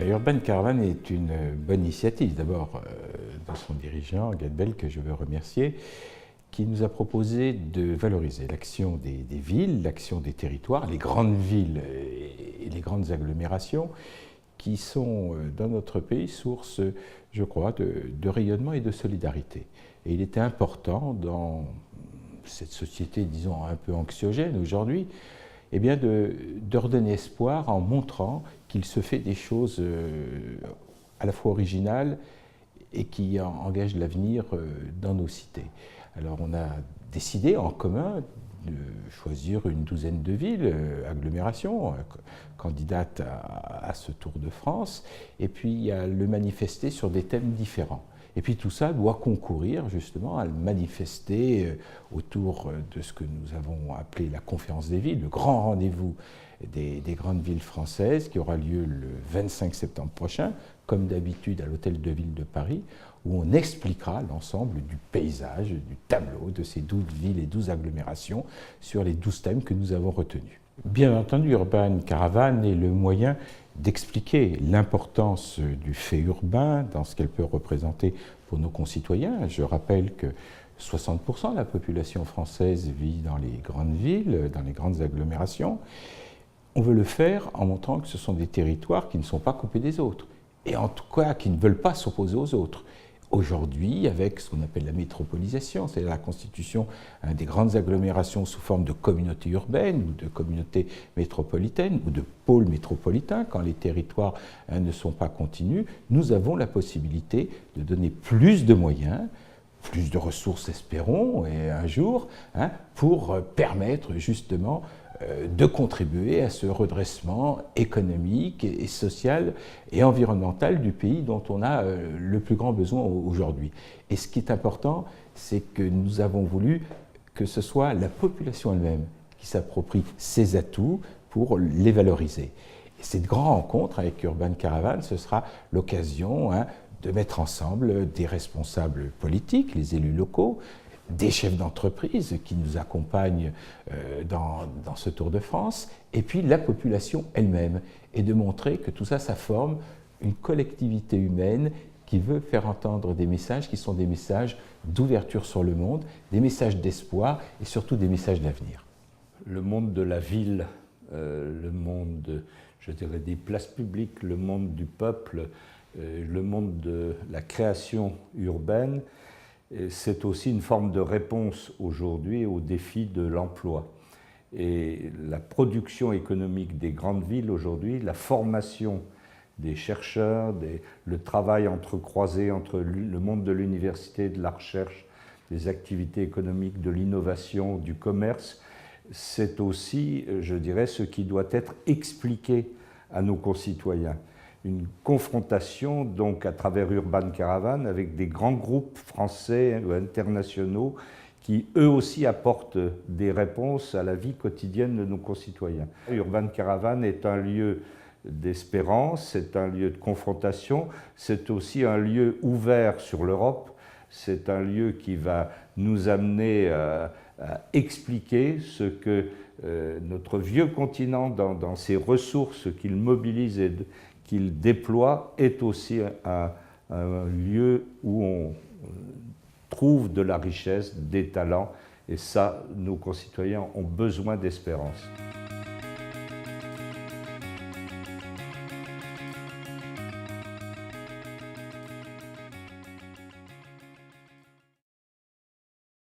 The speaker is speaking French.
Urban Caravan est une bonne initiative, d'abord de son dirigeant, Gadbel, que je veux remercier, qui nous a proposé de valoriser l'action des villes, l'action des territoires, les grandes villes et les grandes agglomérations, qui sont dans notre pays source, je crois, de rayonnement et de solidarité. Et il était important dans cette société, disons, un peu anxiogène aujourd'hui, eh bien de redonner espoir en montrant qu'il se fait des choses à la fois originales et qui engagent l'avenir dans nos cités. Alors on a décidé en commun de choisir une douzaine de villes, agglomérations, candidates à ce Tour de France, et puis à le manifester sur des thèmes différents. Et puis tout ça doit concourir justement à le manifester autour de ce que nous avons appelé la conférence des villes, le grand rendez-vous des grandes villes françaises qui aura lieu le 25 septembre prochain, comme d'habitude à l'Hôtel de Ville de Paris, où on expliquera l'ensemble du paysage, du tableau de ces 12 villes et 12 agglomérations sur les 12 thèmes que nous avons retenus. Bien entendu, Urban Caravan est le moyen d'expliquer l'importance du fait urbain dans ce qu'elle peut représenter pour nos concitoyens. Je rappelle que 60% de la population française vit dans les grandes villes, dans les grandes agglomérations. On veut le faire en montrant que ce sont des territoires qui ne sont pas coupés des autres, et en tout cas qui ne veulent pas s'opposer aux autres. Aujourd'hui, avec ce qu'on appelle la métropolisation, c'est-à-dire la constitution des grandes agglomérations sous forme de communautés urbaines ou de communautés métropolitaines ou de pôles métropolitains, quand les territoires ne sont pas continus, nous avons la possibilité de donner plus de moyens, plus de ressources, espérons, et un jour, pour permettre justement de contribuer à ce redressement économique et social et environnemental du pays dont on a le plus grand besoin aujourd'hui. Et ce qui est important, c'est que nous avons voulu que ce soit la population elle-même qui s'approprie ces atouts pour les valoriser. Et cette grande rencontre avec Urban Caravan, ce sera l'occasion de mettre ensemble des responsables politiques, les élus locaux, des chefs d'entreprise qui nous accompagnent dans ce Tour de France, et puis la population elle-même, et de montrer que tout ça, ça forme une collectivité humaine qui veut faire entendre des messages qui sont des messages d'ouverture sur le monde, des messages d'espoir et surtout des messages d'avenir. Le monde de la ville, le monde, je dirais, des places publiques, le monde du peuple, le monde de la création urbaine, c'est aussi une forme de réponse aujourd'hui au défi de l'emploi. Et la production économique des grandes villes aujourd'hui, la formation des chercheurs, le travail entrecroisé entre le monde de l'université, de la recherche, des activités économiques, de l'innovation, du commerce, c'est aussi, je dirais, ce qui doit être expliqué à nos concitoyens. Une confrontation donc à travers Urban Caravan avec des grands groupes français ou internationaux qui eux aussi apportent des réponses à la vie quotidienne de nos concitoyens. Urban Caravan est un lieu d'espérance, c'est un lieu de confrontation, c'est aussi un lieu ouvert sur l'Europe, c'est un lieu qui va nous amener à expliquer ce que notre vieux continent, dans ses ressources qu'il mobilise et qu'il déploie, est aussi un lieu où on trouve de la richesse, des talents, et ça, nos concitoyens ont besoin d'espérance.